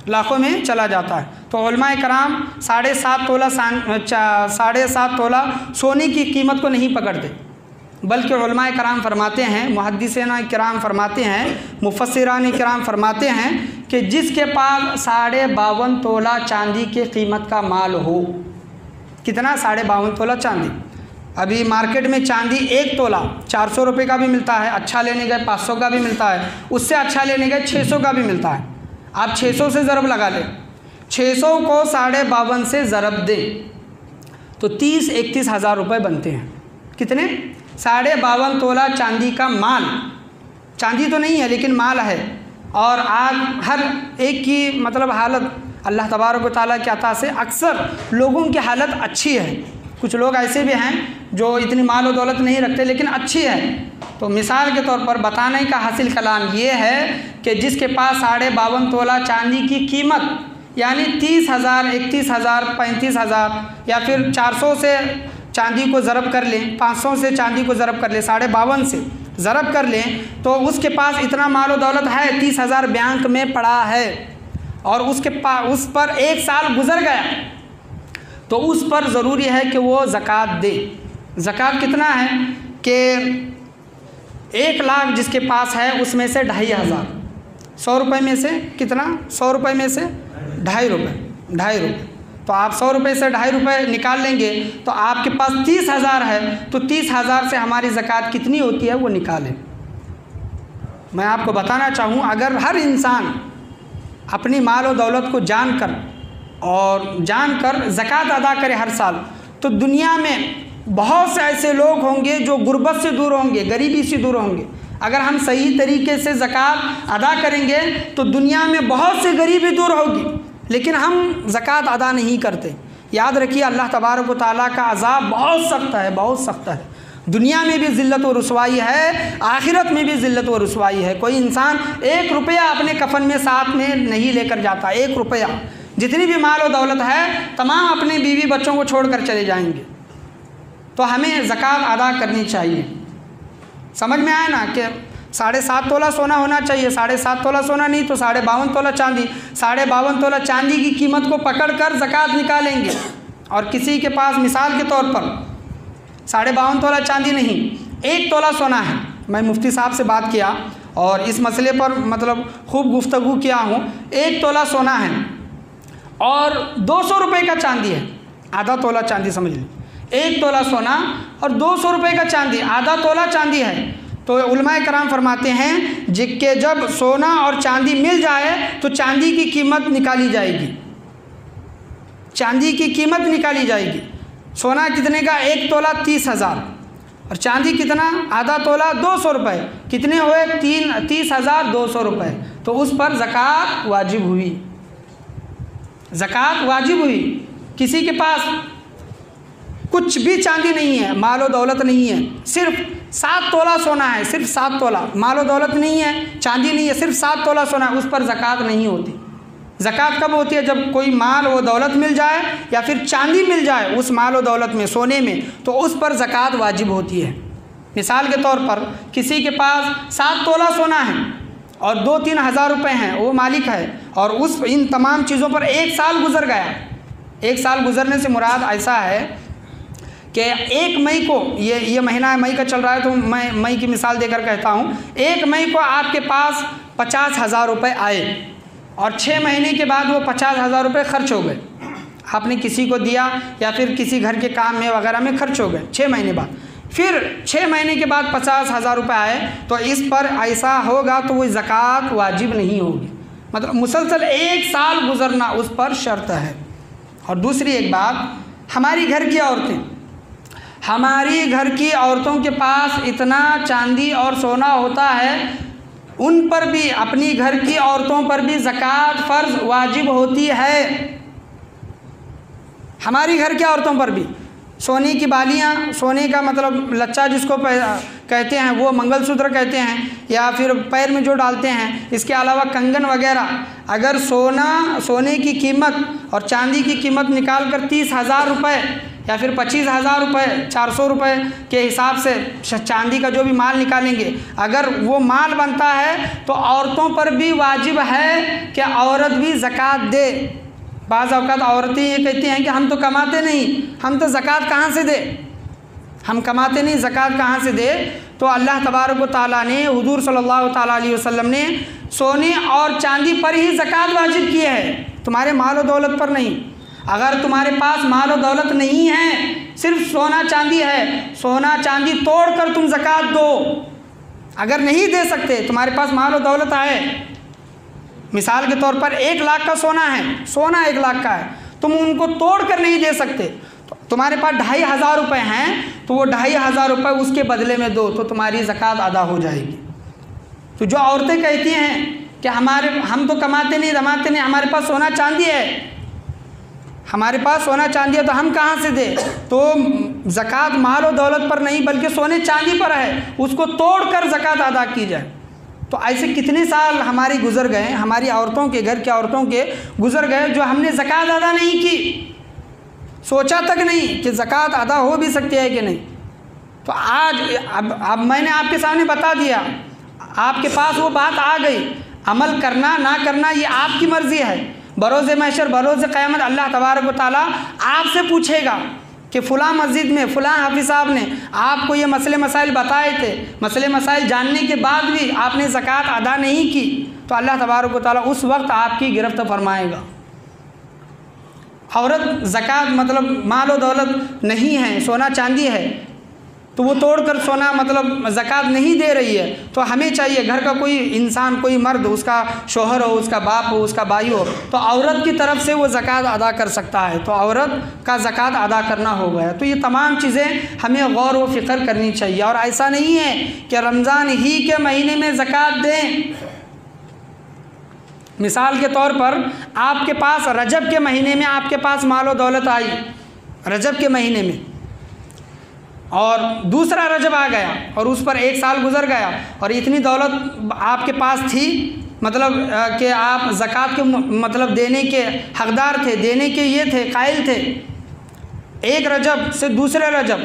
लाखों में चला जाता है। तो उलमाए कराम 7.5 तोला सोने की कीमत को नहीं पकड़ते, बल्कि उलमाए कराम फरमाते हैं, मुहद्दिसीन किराम फरमाते हैं, मुफस्सिरान किराम फरमाते हैं कि जिसके पास 52.5 तोला चांदी की कीमत का माल हो। कितना? 52.5 तोला चांदी। अभी मार्केट में चांदी 1 तोला 400 रुपये का भी मिलता है, अच्छा लेने गए 500 का भी मिलता है, उससे अच्छा लेने गए 600 का भी मिलता है। आप 600 से ज़रब लगा लें, 600 को 52.5 से ज़रब दें तो 30-31 हज़ार रुपये बनते हैं। कितने? 52.5 तोला चांदी का माल, चांदी तो नहीं है लेकिन माल है। और आज हर एक की मतलब हालत अल्लाह तबारक व तआला की अता से अक्सर लोगों की हालत अच्छी है। कुछ लोग ऐसे भी हैं जो इतनी माल और दौलत नहीं रखते लेकिन अच्छी है। तो मिसाल के तौर पर बताने का हासिल कलाम ये है कि जिसके पास 52.5 तोला चांदी की कीमत यानी 30,000, 31,000, 35,000 या फिर 400 से चांदी को ज़रब कर लें, 500 से चांदी को ज़रब कर लें, 52.5 से ज़रब कर लें, तो उसके पास इतना माल और दौलत है, 30,000 बैंक में पड़ा है और उस पर 1 साल गुज़र गया, तो उस पर ज़रूरी है कि वो ज़कात दे। ज़कात कितना है कि 1 लाख जिसके पास है उसमें से 2,500, 100 रुपये में से कितना? 100 रुपये में से 2.5 रुपये। तो आप 100 रुपये से 2.5 रुपये निकाल लेंगे तो आपके पास 30,000 है, तो 30,000 से हमारी ज़कात कितनी होती है वो निकालें। मैं आपको बताना चाहूँ, अगर हर इंसान अपनी माल और दौलत को जानकर ज़कात अदा करे हर साल, तो दुनिया में बहुत से ऐसे लोग होंगे जो गुर्बत से दूर होंगे, गरीबी से दूर होंगे। अगर हम सही तरीके से ज़कात अदा करेंगे तो दुनिया में बहुत से गरीबी दूर होगी, लेकिन हम ज़कात अदा नहीं करते। याद रखिए, अल्लाह तबारक व तआला का अज़ाब बहुत सख्त है, बहुत सख्त है। दुनिया में भी ज़िल्लत व रुसवाई है, आखिरत में भी ज़िल्लत व रुसवाई है। कोई इंसान 1 रुपया अपने कफन में साथ में नहीं लेकर जाता, 1 रुपया। जितनी भी माल और दौलत है तमाम अपने बीवी बच्चों को छोड़ कर चले जाएंगे। तो हमें ज़कात अदा करनी चाहिए। समझ में आया ना कि 7.5 तोला सोना होना चाहिए, 7.5 तोला सोना नहीं तो 52.5 तोला चांदी। 52.5 तोला चांदी की कीमत को पकड़कर ज़कात निकालेंगे। और किसी के पास मिसाल के तौर पर 52.5 तोला चांदी नहीं, 1 तोला सोना है। मैं मुफ्ती साहब से बात किया और इस मसले पर मतलब खूब गुफ्तगू किया हूँ। 1 तोला सोना है और 200 रुपये का चांदी है, आधा तोला चांदी समझ लीजिए। 1 तोला सोना और 200 रुपये का चांदी, आधा तोला चांदी है। तो उलमाए कराम फरमाते हैं जिसके जब सोना और चांदी मिल जाए तो चांदी की कीमत निकाली जाएगी, चांदी की कीमत निकाली जाएगी। सोना कितने का? 1 तोला 30,000 और चांदी कितना? आधा तोला 200 रुपये, कितने हुए? 30,200 रुपये। तो उस पर ज़कात वाजिब हुई, ज़कात वाजिब हुई। किसी के पास कुछ भी चांदी नहीं है, मालो दौलत नहीं है, सिर्फ 7 तोला सोना है, सिर्फ 7 तोला, मालो दौलत नहीं है, चांदी नहीं है, सिर्फ 7 तोला सोना है, उस पर ज़कात नहीं होती। ज़कात कब होती है? जब कोई माल व दौलत मिल जाए या फिर चांदी मिल जाए उस माल व दौलत में, सोने में, तो उस पर ज़कात वाजिब होती है। मिसाल के तौर पर किसी के पास 7 तोला सोना है और 2-3 हज़ार रुपये हैं, वो मालिक है, और उस इन तमाम चीज़ों पर 1 साल गुजर गया। 1 साल गुजरने से मुराद ऐसा है कि 1 मई को, ये महीना मई का चल रहा है तो मैं मई की मिसाल देकर कहता हूँ, 1 मई को आपके पास 50,000 रुपये आए और 6 महीने के बाद वो 50,000 रुपये खर्च हो गए। आपने किसी को दिया या फिर किसी घर के काम में वगैरह में खर्च हो गए 6 महीने बाद, फिर 6 महीने के बाद 50,000 रुपये आए, तो इस पर ऐसा होगा तो वो ज़कात वाजिब नहीं होगी। मतलब मुसलसल 1 साल गुजरना उस पर शर्त है। और दूसरी एक बात, हमारी घर की औरतें, हमारी घर की औरतों के पास इतना चांदी और सोना होता है, उन पर भी, अपनी घर की औरतों पर भी ज़कात फ़र्ज़ वाजिब होती है। हमारी घर की औरतों पर भी सोने की बालियाँ, सोने का मतलब लच्चा जिसको कहते हैं, वो मंगलसूत्र कहते हैं, या फिर पैर में जो डालते हैं, इसके अलावा कंगन वगैरह, अगर सोने की कीमत और चांदी की कीमत निकाल कर 30,000 रुपये या फिर 25,000 रुपये, 400 रुपये के हिसाब से चांदी का जो भी माल निकालेंगे, अगर वो माल बनता है तो औरतों पर भी वाजिब है कि औरत भी ज़कात दे। बाज़ औक़ात औरतें ये कहती हैं कि हम तो कमाते नहीं, हम तो ज़कात कहाँ से दे, हम कमाते नहीं, ज़कात कहाँ से दे। तो अल्लाह तबारक व तआला ने, हुज़ूर सल्लल्लाहु तआला अलैहि वसल्लम ने सोने और चांदी पर ही ज़कात वाजिब की है, तुम्हारे माल और दौलत पर नहीं। अगर तुम्हारे पास माल और दौलत नहीं है, सिर्फ सोना चांदी है, सोना चांदी तोड़ कर तुम ज़कात दो। अगर नहीं दे सकते, तुम्हारे पास माल और दौलत है, मिसाल के तौर पर 1 लाख का सोना है, सोना 1 लाख का है, तुम उनको तोड़ कर नहीं दे सकते, तो तुम्हारे पास 2,500 रुपये हैं, तो वो 2,500 रुपये उसके बदले में दो, तो तुम्हारी ज़कात अदा हो जाएगी। तो जो औरतें कहती हैं कि हम तो कमाते नहीं, हमारे पास सोना चांदी है, हमारे पास सोना चांदी है तो हम कहाँ से दें, तो ज़कात माल और दौलत पर नहीं बल्कि सोने चांदी पर है, उसको तोड़ कर ज़कात अदा की जाए। तो ऐसे कितने साल हमारी गुज़र गए, हमारी औरतों के, घर की औरतों के गुज़र गए जो हमने ज़कात अदा नहीं की, सोचा तक नहीं कि ज़कात अदा हो भी सकती है कि नहीं। तो आज अब मैंने आपके सामने बता दिया, आपके पास वो बात आ गई, अमल करना ना करना ये आपकी मर्ज़ी है। बरोज़े महशर, बरोज़े क़यामत अल्लाह तबारक व तआला आपसे पूछेगा कि फ़लाँ मस्जिद में फ़लाँ हाफ़िज़ साहब ने आपको ये मसले मसाइल बताए थे, मसले मसाइल जानने के बाद भी आपने ज़कात अदा नहीं की, तो अल्लाह तबारक व तआला उस वक्त आपकी गिरफ़्त फरमाएगा। औरत ज़कात मतलब माल और दौलत नहीं है, सोना चांदी है, तो वो तोड़ कर सोना मतलब ज़कात नहीं दे रही है, तो हमें चाहिए घर का कोई इंसान, कोई मर्द, उसका शोहर हो, उसका बाप हो, उसका भाई हो, तो औरत की तरफ से वो ज़कात अदा कर सकता है, तो औरत का ज़कात अदा करना हो गया। तो ये तमाम चीज़ें हमें गौर व फ़िक्र करनी चाहिए। और ऐसा नहीं है कि रमज़ान ही के महीने में ज़कात दें। मिसाल के तौर पर आपके पास रजब के महीने में आपके पास माल और दौलत आई, रजब के महीने में, और दूसरा रजब आ गया और उस पर 1 साल गुजर गया और इतनी दौलत आपके पास थी, मतलब कि आप ज़कात के मतलब देने के हकदार थे, देने के ये थे, कायल थे, 1 रजब से दूसरे रजब,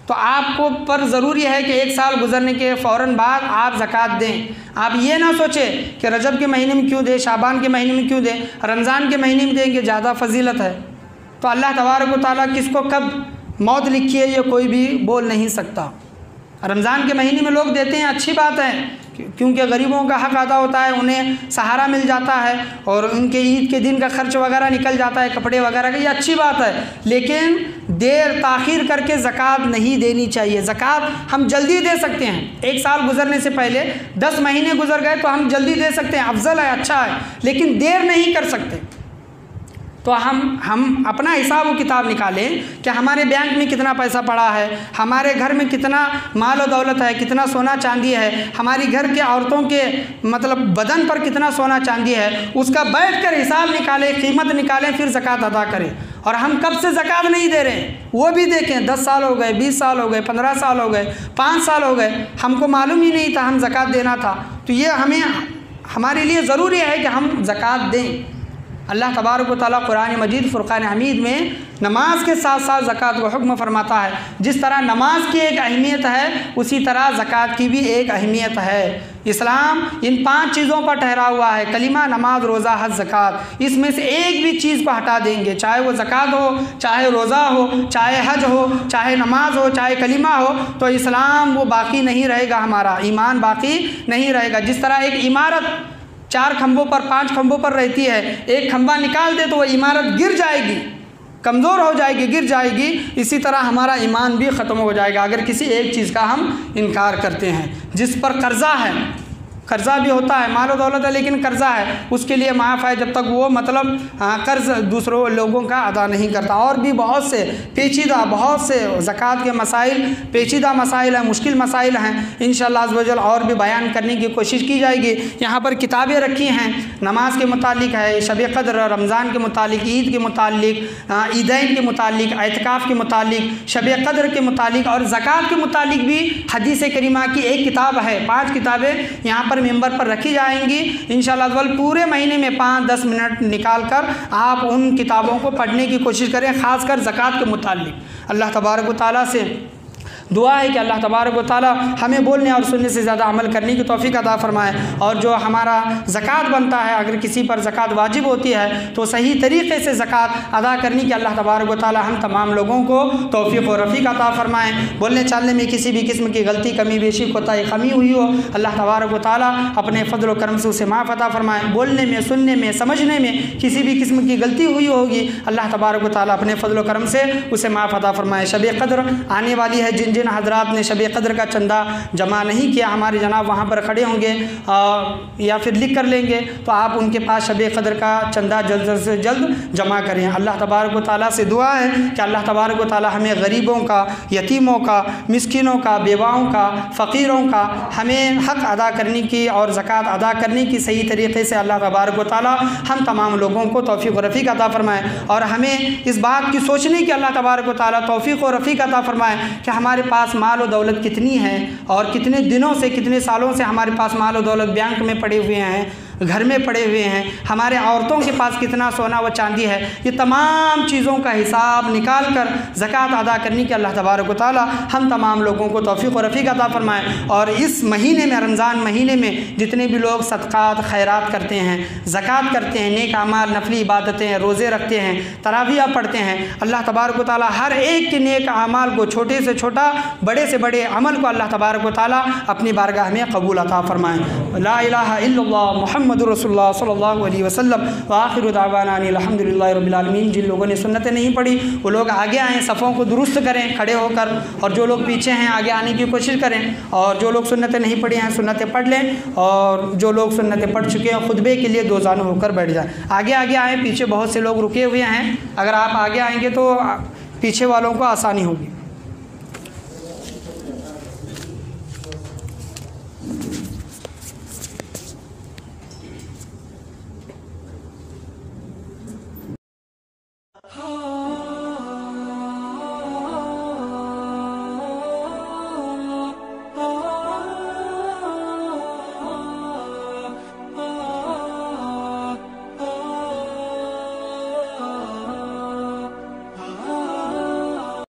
तो आपको पर ज़रूरी है कि 1 साल गुजरने के फ़ौरन बाद आप ज़कात दें। आप ये ना सोचें कि रजब के महीने में क्यों दें, शाबान के महीने में क्यों दें, रमज़ान के महीने में देंगे ज़्यादा फजीलत है। तो अल्लाह तबारक व तआला किसको कब मौत लिखी है ये कोई भी बोल नहीं सकता। रमज़ान के महीने में लोग देते हैं, अच्छी बात है, क्योंकि गरीबों का हक़ अदा होता है, उन्हें सहारा मिल जाता है और उनके ईद के दिन का खर्च वगैरह निकल जाता है, कपड़े वगैरह का, ये अच्छी बात है। लेकिन देर ताख़ीर करके ज़कात नहीं देनी चाहिए। ज़कात हम जल्दी दे सकते हैं, 1 साल गुजरने से पहले 10 महीने गुजर गए तो हम जल्दी दे सकते हैं, अफजल है, अच्छा है, लेकिन देर नहीं कर सकते। तो हम अपना हिसाब व किताब निकालें कि हमारे बैंक में कितना पैसा पड़ा है, हमारे घर में कितना माल और दौलत है, कितना सोना चांदी है, हमारी घर के औरतों के मतलब बदन पर कितना सोना चांदी है, उसका बैठकर हिसाब निकालें, कीमत निकालें, फिर ज़कात अदा करें। और हम कब से ज़कात नहीं दे रहे हैं वो भी देखें, 10 साल हो गए, 20 साल हो गए, 15 साल हो गए, 5 साल हो गए, हमको मालूम ही नहीं था हम ज़कात देना था। तो ये हमारे लिए ज़रूरी है कि हम ज़कात दें। अल्लाह तबारक व तआला कुरान मजीद फ़ुरक़ान हमीद में नमाज के साथ साथ ज़कात को हुक्म फरमाता है। जिस तरह नमाज की एक अहमियत है उसी तरह ज़कात की भी एक अहमियत है। इस्लाम इन 5 चीज़ों पर ठहरा हुआ है, कलिमा, नमाज, रोज़ा, हज, ज़कात। इसमें से एक भी चीज़ को हटा देंगे, चाहे वो ज़कात हो, चाहे रोज़ा हो, चाहे हज हो, चाहे नमाज हो, चाहे कलिमा हो, तो इस्लाम वो बाकी नहीं रहेगा, हमारा ईमान बाकी नहीं रहेगा। जिस तरह एक इमारत 4 खंभों पर 5 खंभों पर रहती है, एक खंभा निकाल दे तो वह इमारत गिर जाएगी, कमज़ोर हो जाएगी, गिर जाएगी। इसी तरह हमारा ईमान भी ख़त्म हो जाएगा अगर किसी एक चीज़ का हम इनकार करते हैं। जिस पर कर्ज़ा है, कर्ज़ा भी होता है, माल और दौलत है लेकिन कर्ज़ा है, उसके लिए माफ़ है जब तक वो मतलब कर्ज़ दूसरों लोगों का अदा नहीं करता। और भी बहुत से पेचीदा, बहुत से ज़कात के मसाइल, पेचीदा मसाइल हैं, मुश्किल मसाइल हैं, इंशाअल्लाह अज़्ज़ व जल और भी बयान करने की कोशिश की जाएगी। यहाँ पर किताबें रखी हैं, नमाज के मुतालिक है, शब क़द्र, रमज़ान के मुतालिक, ईद के मुतालिक, ईदैन के मुतालिक, एतकाफ़ के मुतालिक, शब क़द्र के मुतालिक और ज़कात के मुतालिक भी हदीस करीमा की एक किताब है। 5 किताबें यहाँ पर मेंबर पर रखी जाएंगी इंशाअल्लाह। पूरे महीने में 5-10 मिनट निकाल कर आप उन किताबों को पढ़ने की कोशिश करें, ख़ासकर ज़कात के मुतालिक। अल्लाह तबारक व तआला से दुआ है कि अल्लाह तबारक व तआला हमें बोलने और सुनने से ज़्यादा अमल करने की तौफ़ीक़ अता फ़रमाए। और जो हमारा ज़कात बनता है, अगर किसी पर ज़कात वाजिब होती है तो सही तरीक़े से ज़कात अदा करने की अल्लाह तबारक व तआला हम तमाम लोगों को तौफ़ीक़ व रफ़ीक़ अता फ़रमाएँ। बोलने चालने में किसी भी किस्म की गलती, कमी, बेशी, कोताही, कमी हुई हो, अल्लाह तबारक व तआला अपने फ़ज़ल व करम से उसे माफ़ अता फ़रमाएँ। बोलने में, सुनने में, समझने में किसी भी किस्म की गलती हुई होगी, अल्लाह तबारक व तआला अपने फ़ज़ल व करम से उसे माफ़ अता फ़रमाएँ। शब क़द्र आने वाली है, जिन जिन हज़रात ने शब क़द्र का चंदा जमा नहीं किया, हमारे जनाब वहाँ पर खड़े होंगे या फिर लिख कर लेंगे, तो आप उनके पास शब क़द्र का चंदा जल्द से जल्द जमा करें। अल्लाह तबारक व तआला से दुआ है कि अल्लाह तबारक व तआला हमें गरीबों का, यतीमों का, मिस्किनों का, बेवाओं का, फ़कीरों का हमें हक़ अदा करने की और ज़कात अदा करने की सही तरीक़े से अल्लाह तबारक व तआला हम तमाम लोगों को तौफ़ीक़ व रफ़ीक़ अता फ़रमाएँ। और हमें इस बात की सोचने की अल्लाह तबारक व तआला तौफ़ीक़ व रफ़ीक़ अता फ़रमाएँ कि हमारे पास माल और दौलत कितनी है और कितने दिनों से, कितने सालों से हमारे पास माल और दौलत बैंक में पड़े हुए हैं, घर में पड़े हुए हैं, हमारे औरतों के पास कितना सोना व चांदी है। ये तमाम चीज़ों का हिसाब निकाल कर ज़कात अदा करने की अल्लाह तबारक व तआला हम तमाम लोगों को तौफ़ीक़ व रफ़ीक़ अता फ़रमाएँ। और इस महीने में, रमज़ान महीने में जितने भी लोग सदक़ात, खैरात करते हैं, ज़कात करते हैं, नेक अमाल, नफली इबादतें, रोज़े रखते हैं, तरावियाँ पढ़ते हैं, अल्लाह तबारक व तआला हर एक के नेक अमाल को, छोटे से छोटा, बड़े से बड़े अमल को अल्लाह तबारक व तआला अपनी बारगाह में कबूल अता फ़रमाएँ। ला इलाहा इल्लल्लाह मुहम्मदुर रसूलुल्लाह सल्लल्लाहु अलैहि वसल्लम व आखिरु दावाना अल्हम्दुलिल्लाहि रब्बिल आलमीन। जिन लोगों ने सुन्नतें नहीं पढ़ी वो लोग आगे आएँ, सफ़ों को दुरुस्त करें खड़े होकर, और जो लोग पीछे हैं आगे आने की कोशिश करें। और जो लोग सुन्नतें नहीं पढ़ी हैं सुन्नतें पढ़ लें, और जो लोग सुन्नतें पढ़ चुके हैं खुतबे के लिए दो जानू होकर बैठ जाएँ। आगे आगे आएँ, पीछे बहुत से लोग रुके हुए हैं, अगर आप आगे आएँगे तो पीछे वालों को आसानी होगी।